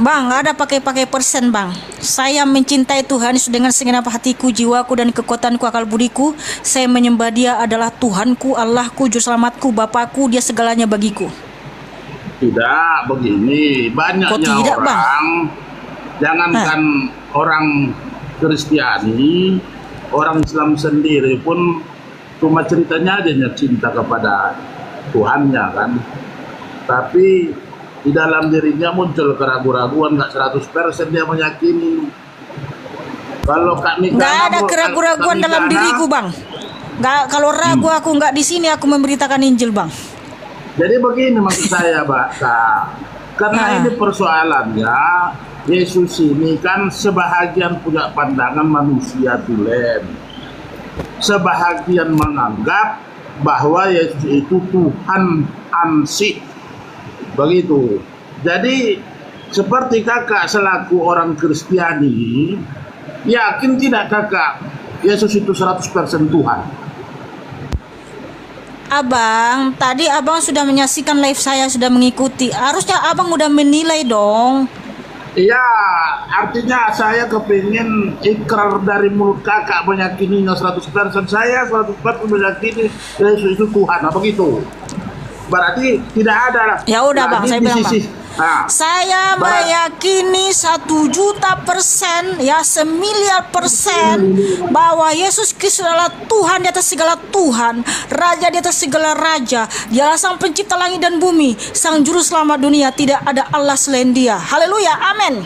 Bang, nggak ada pakai-pakai persen, Bang. Saya mencintai Tuhan Yesus dengan segenap hatiku, jiwaku, dan kekuatanku, akal budiku. Saya menyembah Dia adalah Tuhanku, Allahku, Juru Selamatku, Bapakku. Dia segalanya bagiku. Tidak begini, banyaknya tidak, orang, Bang? jangankan orang Kristiani, orang Islam sendiri pun cuma ceritanya aja cinta kepada Tuhannya kan. Tapi di dalam dirinya muncul keraguan-raguan, nggak 100% dia meyakini. Kalau Kak Nikana, nggak ada keraguan-raguan dalam diriku, Bang. Nggak, kalau ragu aku nggak di sini, aku memberitakan Injil, Bang. Jadi begini maksud saya, Kak. Karena ini persoalannya, Yesus ini kan sebahagian punya pandangan manusia tulen. Sebahagian menganggap bahwa Yesus itu Tuhan ansih. Begitu. Jadi seperti kakak selaku orang Kristiani, yakin tidak kakak Yesus itu 100% Tuhan? Abang, tadi abang sudah menyaksikan live saya, sudah mengikuti. Harusnya abang udah menilai dong. Iya, artinya saya kepingin ikrar dari mulut kakak meyakininya 100%. Saya 100% meyakini Yesus itu Tuhan. Apa gitu? Berarti tidak ada. Ya udah, Bang, saya bilang, Bang. Saya meyakini 1.000.000%, ya 1.000.000.000% bahwa Yesus Kristus adalah Tuhan di atas segala Tuhan, Raja di atas segala Raja. Dialah Sang Pencipta langit dan bumi, Sang Juru Selamat dunia. Tidak ada Allah selain Dia. Haleluya, amin.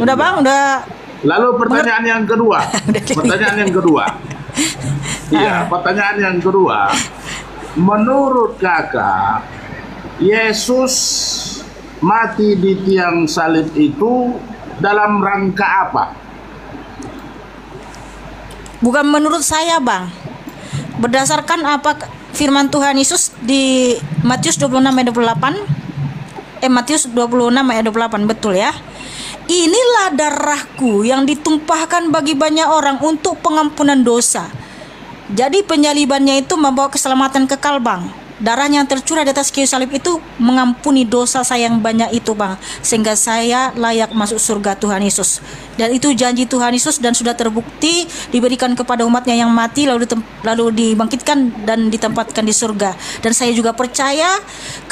Udah, Bang, udah. Lalu pertanyaan yang kedua. Pertanyaan yang kedua. Iya, pertanyaan yang kedua. Menurut kakak, Yesus mati di tiang salib itu dalam rangka apa? Bukan menurut saya, Bang. Berdasarkan apa firman Tuhan Yesus di Matius 26 ayat 28. Matius 26 ayat 28, betul ya. Inilah darahku yang ditumpahkan bagi banyak orang untuk pengampunan dosa. Jadi penyalibannya itu membawa keselamatan kekal, Bang. Darahnya yang tercurah di atas kayu salib itu mengampuni dosa saya yang banyak itu, Bang, sehingga saya layak masuk surga Tuhan Yesus. Dan itu janji Tuhan Yesus dan sudah terbukti diberikan kepada umatnya yang mati lalu dibangkitkan dan ditempatkan di surga. Dan saya juga percaya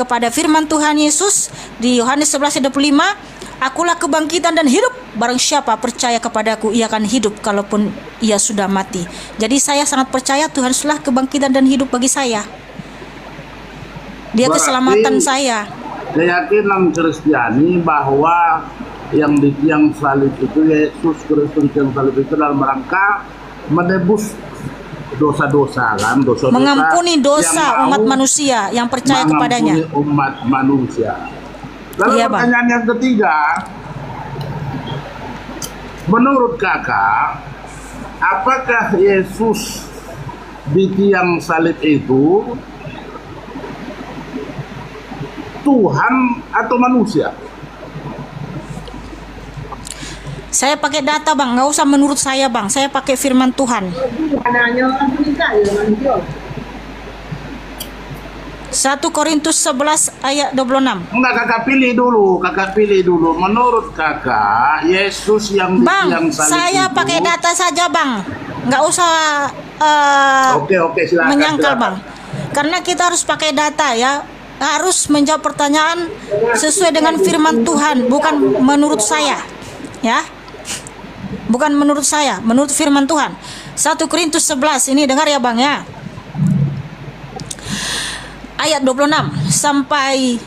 kepada firman Tuhan Yesus di Yohanes 11 ayat 25, akulah kebangkitan dan hidup. Barang siapa percaya kepadaku, ia akan hidup kalaupun ia sudah mati. Jadi saya sangat percaya Tuhan sudah kebangkitan dan hidup bagi saya. Dia keselamatan saya. Keyakinan Kristiani bahwa yang di tiang salib itu, Yesus Kristus di tiang salib itu dalam rangka menebus dosa-dosa kan, dosa-dosa, mengampuni dosa umat manusia yang percaya kepadanya. Umat manusia. Lalu iya, pertanyaan yang ketiga, menurut kakak, apakah Yesus di tiang salib itu Tuhan atau manusia? Saya pakai data, Bang, nggak usah menurut saya, Bang. Saya pakai firman Tuhan. 1 Korintus 11 ayat 26. Enggak, kakak pilih dulu. Menurut kakak, Yesus yang di tiang salib, Bang, saya itu pakai data saja, Bang. Nggak usah Oke, silakan, menyangkal, silakan. Bang. Karena kita harus pakai data, ya. Harus menjawab pertanyaan sesuai dengan firman Tuhan, bukan menurut saya, ya. Bukan menurut saya, menurut firman Tuhan. 1 Korintus 11 ini dengar ya, Bang, ya. Ayat 26 sampai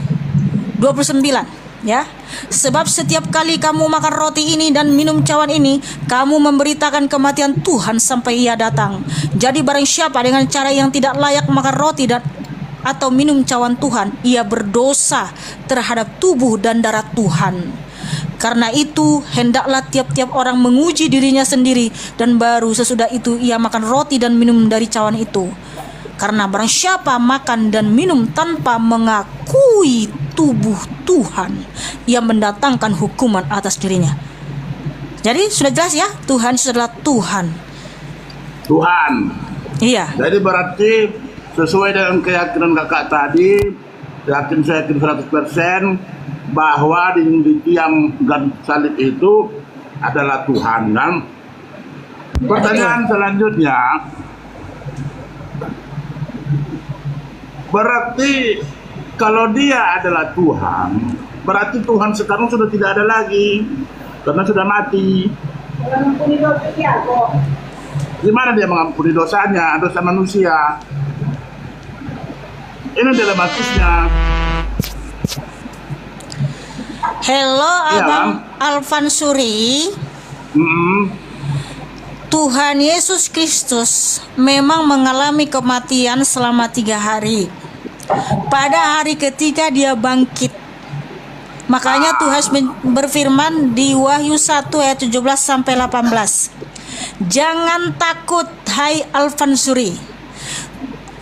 29, ya. Sebab setiap kali kamu makan roti ini dan minum cawan ini, kamu memberitakan kematian Tuhan sampai Ia datang. Jadi barang siapa dengan cara yang tidak layak makan roti dan atau minum cawan Tuhan, ia berdosa terhadap tubuh dan darah Tuhan. Karena itu hendaklah tiap-tiap orang menguji dirinya sendiri, dan baru sesudah itu ia makan roti dan minum dari cawan itu. Karena barang siapa makan dan minum tanpa mengakui tubuh Tuhan, ia mendatangkan hukuman atas dirinya. Jadi sudah jelas ya, Tuhan adalah Tuhan. Tuhan. Iya. Jadi berarti sesuai dengan keyakinan kakak tadi, saya yakin 100%, bahwa di tiang dan salib itu adalah Tuhan kan. Pertanyaan selanjutnya, berarti kalau dia adalah Tuhan, berarti Tuhan sekarang sudah tidak ada lagi karena sudah mati. Gimana dia mengampuni dosanya, dosa manusia? Ini adalah maksudnya. Hello Iya, Abang Bang. Alvan Suri. Tuhan Yesus Kristus memang mengalami kematian selama 3 hari. Pada hari ketiga dia bangkit. Makanya Tuhan berfirman di Wahyu 1 ayat 17 sampai 18. Jangan takut hai Alvan Suri.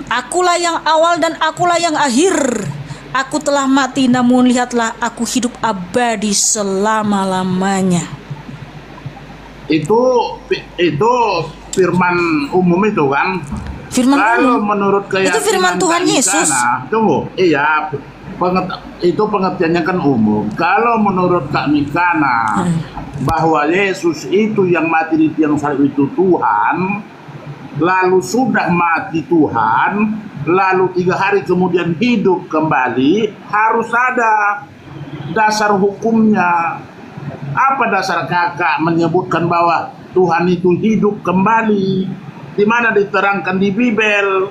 Akulah yang awal dan akulah yang akhir. Aku telah mati, namun lihatlah aku hidup abadi selama-lamanya. Itu firman umum itu kan. Firman Kalau umum. menurut keyakinan Itu firman Tuhan Kak Yesus. Mikana, tunggu, iya, itu pengertiannya kan umum. Kalau menurut Kak Mikana bahwa Yesus itu yang mati di tiang salib itu Tuhan, lalu sudah mati Tuhan, lalu 3 hari kemudian hidup kembali, harus ada dasar hukumnya. Apa dasar kakak menyebutkan bahwa Tuhan itu hidup kembali? Di mana diterangkan di Bible?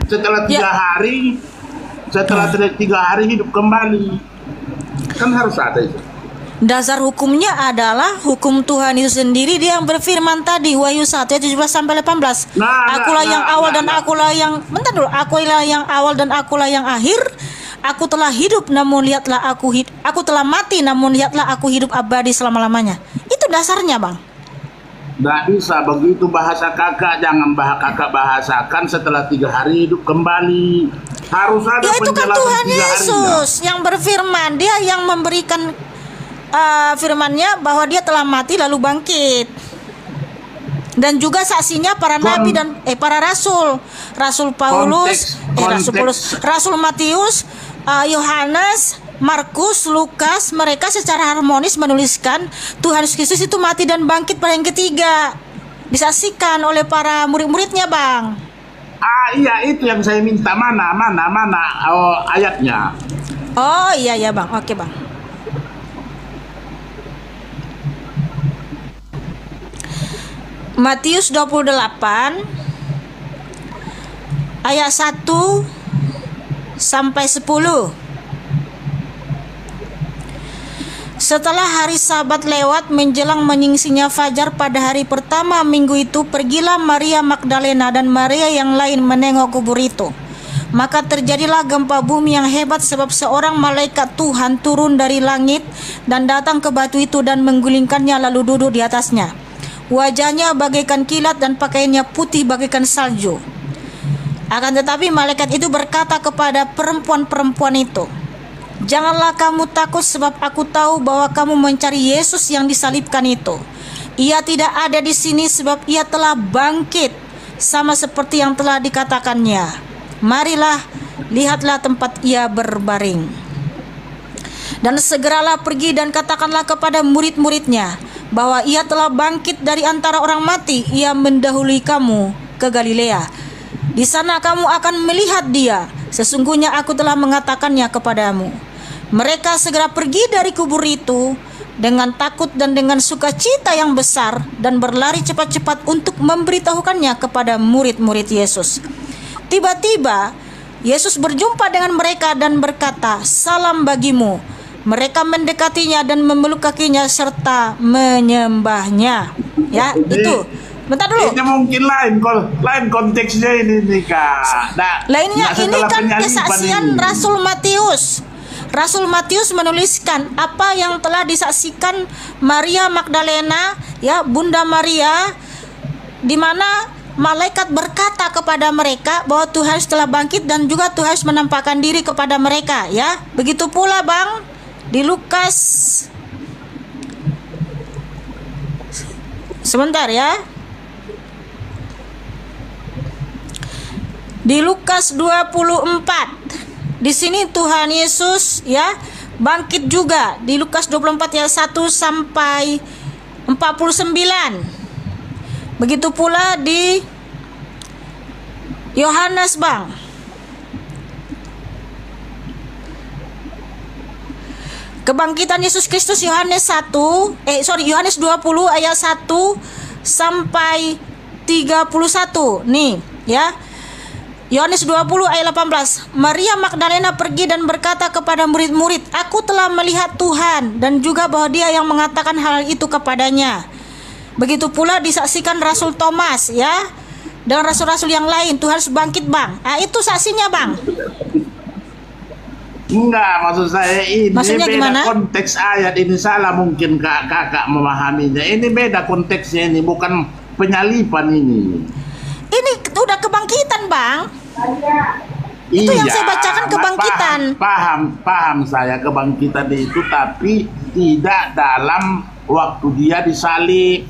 Setelah 3 hari, setelah 3 hari hidup kembali. Kan harus ada itu. Dasar hukumnya adalah hukum Tuhan itu sendiri. Dia yang berfirman tadi Wahyu 1 ayat 17 sampai 18. Akulah yang awal dan akulah yang bentar dulu. Akulah yang awal dan akulah yang akhir. Aku telah hidup namun lihatlah aku telah mati namun lihatlah aku hidup abadi selama-lamanya. Itu dasarnya, Bang. Nggak bisa begitu bahasa kakak. Jangan kakak bahasakan setelah 3 hari hidup kembali. Harus ada Ya itu kan penjelasan Tuhan 3 harinya. Yesus yang berfirman. Dia yang memberikan firman-Nya bahwa dia telah mati lalu bangkit. Dan juga saksinya para nabi dan para rasul. Rasul Paulus, Rasul Matius, Yohanes, Markus, Lukas, mereka secara harmonis menuliskan Tuhan Yesus Kristus itu mati dan bangkit pada yang ketiga. Disaksikan oleh para murid-muridnya, Bang. Iya itu yang saya minta. Mana ayatnya. Oh iya Bang. Oke, Bang. Matius 28 ayat 1 sampai 10. Setelah hari Sabat lewat menjelang menyingsingnya fajar pada hari pertama minggu itu, pergilah Maria Magdalena dan Maria yang lain menengok kubur itu. Maka terjadilah gempa bumi yang hebat sebab seorang malaikat Tuhan turun dari langit dan datang ke batu itu dan menggulingkannya lalu duduk di atasnya. Wajahnya bagaikan kilat dan pakaiannya putih bagaikan salju. Akan tetapi malaikat itu berkata kepada perempuan-perempuan itu, "Janganlah kamu takut sebab aku tahu bahwa kamu mencari Yesus yang disalibkan itu. Ia tidak ada di sini sebab ia telah bangkit sama seperti yang telah dikatakannya. Marilah, lihatlah tempat ia berbaring. Dan segeralah pergi dan katakanlah kepada murid-muridnya bahwa ia telah bangkit dari antara orang mati. Ia mendahului kamu ke Galilea. Di sana kamu akan melihat dia. Sesungguhnya aku telah mengatakannya kepadamu." Mereka segera pergi dari kubur itu dengan takut dan dengan sukacita yang besar dan berlari cepat-cepat untuk memberitahukannya kepada murid-murid Yesus. Tiba-tiba Yesus berjumpa dengan mereka dan berkata, "Salam bagimu." Mereka mendekatinya dan memeluk kakinya serta menyembahnya. Ya, itu. Bentar dulu. Ini mungkin lain konteksnya ini Kak. Lainnya ini kan kesaksian Rasul Matius. Rasul Matius menuliskan apa yang telah disaksikan Maria Magdalena, ya, Bunda Maria, di mana malaikat berkata kepada mereka bahwa Tuhan telah bangkit dan juga Tuhan menampakkan diri kepada mereka, ya. Begitu pula, Bang, di Lukas. Sebentar ya. Di Lukas 24. Di sini Tuhan Yesus, ya, bangkit juga di Lukas 24 ayat 1 sampai 49. Begitu pula di Yohanes, Bang. Kebangkitan Yesus Kristus Yohanes 20 ayat 1 sampai 31. Nih, ya. Yohanes 20 ayat 18. Maria Magdalena pergi dan berkata kepada murid-murid, "Aku telah melihat Tuhan," dan juga bahwa Dia yang mengatakan hal itu kepadanya. Begitu pula disaksikan Rasul Thomas, ya, dan rasul-rasul yang lain. Tuhan harus bangkit, Bang. Itu saksinya, Bang. Enggak, maksud saya ini Maksudnya beda gimana? konteks ayat ini, salah mungkin kakak memahaminya. Ini beda konteksnya, ini bukan penyalipan ini. Ini udah kebangkitan, Bang. Itu yang saya bacakan kebangkitan. Paham saya kebangkitan itu, tapi tidak dalam waktu dia disalib.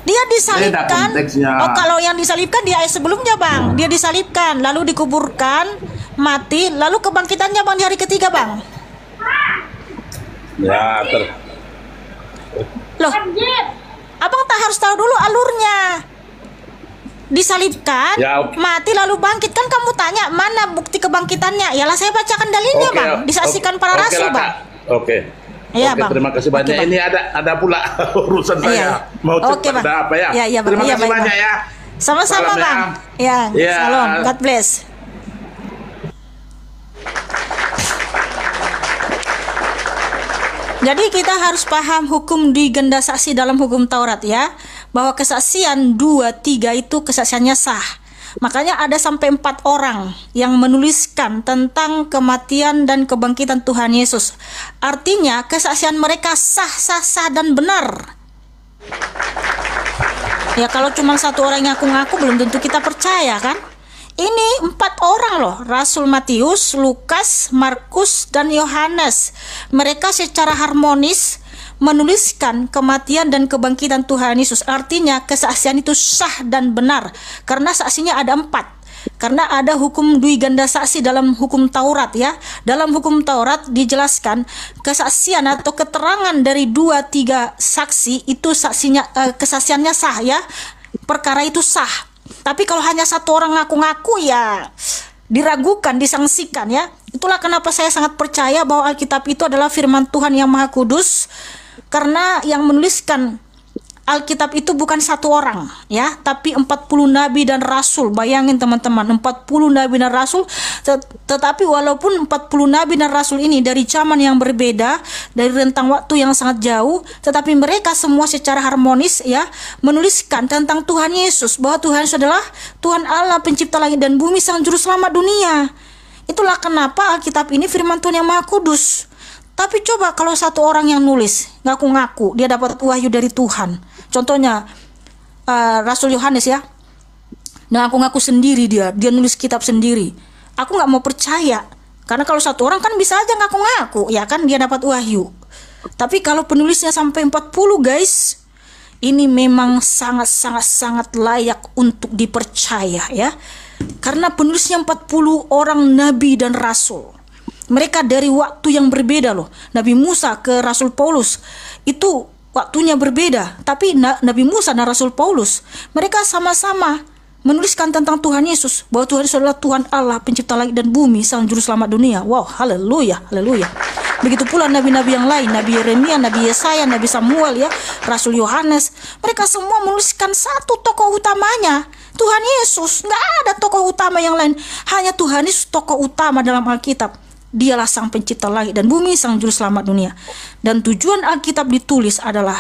Dia disalibkan. konteksnya. Oh, kalau yang disalibkan di ayat sebelumnya, Bang. Dia disalibkan, lalu dikuburkan, mati, lalu kebangkitannya, Bang, di hari ketiga, Bang. Ya, Loh, Abang tak harus tahu dulu alurnya. Disalibkan, Ya, mati, lalu bangkit. Kan kamu tanya mana bukti kebangkitannya? Yalah, saya bacakan dalilnya, Bang. Disaksikan para rasul, Bang. Iya, Bang. Terima kasih banyak. Bang. Ini ada pula urusan saya. Iya. Mau Oke, cepat Bang. ada apa ya? Iya, Bang. Terima Iya, kasih baik, banyak Bang. ya. Sama-sama, Salam, Bang. ya. Ya, Ya. Salam. God bless. Jadi kita harus paham hukum diganda saksi dalam hukum Taurat, ya, bahwa kesaksian 2-3 itu kesaksiannya sah. Makanya ada sampai 4 orang yang menuliskan tentang kematian dan kebangkitan Tuhan Yesus. Artinya kesaksian mereka sah dan benar. Ya, kalau cuma satu orang yang ngaku-ngaku belum tentu kita percaya, kan? Ini 4 orang loh, Rasul Matius, Lukas, Markus, dan Yohanes. Mereka secara harmonis menuliskan kematian dan kebangkitan Tuhan Yesus. Artinya kesaksian itu sah dan benar, karena saksinya ada 4. Karena ada hukum dui ganda saksi dalam hukum Taurat, ya. Dalam hukum Taurat dijelaskan kesaksian atau keterangan dari 2-3 saksi itu kesaksiannya sah, ya. Perkara itu sah. Tapi kalau hanya satu orang ngaku-ngaku, ya diragukan, disangsikan, ya. Itulah kenapa saya sangat percaya bahwa Alkitab itu adalah firman Tuhan yang Maha Kudus, karena yang menuliskan Alkitab itu bukan satu orang, ya, tapi 40 nabi dan rasul. Bayangin teman-teman, 40 nabi dan rasul. Tetapi walaupun 40 nabi dan rasul ini dari zaman yang berbeda, dari rentang waktu yang sangat jauh, tetapi mereka semua secara harmonis, ya, menuliskan tentang Tuhan Yesus, bahwa Tuhan Yesus adalah Tuhan Allah, pencipta langit dan bumi, sang juru selamat dunia. Itulah kenapa Alkitab ini firman Tuhan yang Maha Kudus. Tapi coba kalau satu orang yang nulis ngaku-ngaku dia dapat wahyu dari Tuhan. Contohnya Rasul Yohanes, ya. Nah, ngaku-ngaku sendiri dia nulis kitab sendiri. Aku nggak mau percaya. Karena kalau satu orang kan bisa aja ngaku-ngaku, ya kan, dia dapat wahyu. Tapi kalau penulisnya sampai 40, guys, ini memang sangat layak untuk dipercaya, ya. Karena penulisnya 40 orang nabi dan rasul. Mereka dari waktu yang berbeda loh. Nabi Musa ke Rasul Paulus itu waktunya berbeda. Tapi Nabi Musa dan Rasul Paulus, mereka sama-sama menuliskan tentang Tuhan Yesus, bahwa Tuhan Yesus adalah Tuhan Allah, pencipta langit dan bumi, sang juru selamat dunia. Wow, haleluya, haleluya. Begitu pula nabi-nabi yang lain, Nabi Yeremia, Nabi Yesaya, Nabi Samuel, ya, Rasul Yohanes. Mereka semua menuliskan satu tokoh utamanya, Tuhan Yesus. Nggak ada tokoh utama yang lain, hanya Tuhan Yesus tokoh utama dalam Alkitab. Dialah sang pencipta langit dan bumi, sang juru selamat dunia. Dan tujuan Alkitab ditulis adalah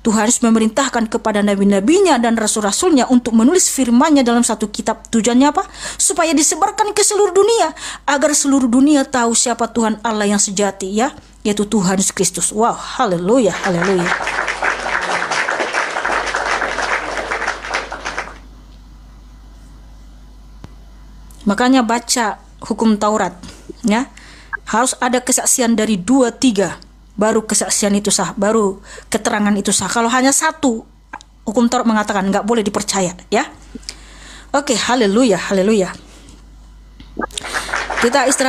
Tuhan Yesus memerintahkan kepada nabi-nabinya dan rasul-rasulnya untuk menulis firman-Nya dalam satu kitab. Tujuannya apa? Supaya disebarkan ke seluruh dunia, agar seluruh dunia tahu siapa Tuhan Allah yang sejati, ya, yaitu Tuhan Yesus Kristus. Wow, haleluya, haleluya. Makanya baca hukum Taurat, ya. Harus ada kesaksian dari 2-3, baru kesaksian itu sah, baru keterangan itu sah. Kalau hanya satu, hukum Taurat mengatakan nggak boleh dipercaya, ya. Oke, haleluya, haleluya. Kita istirahat.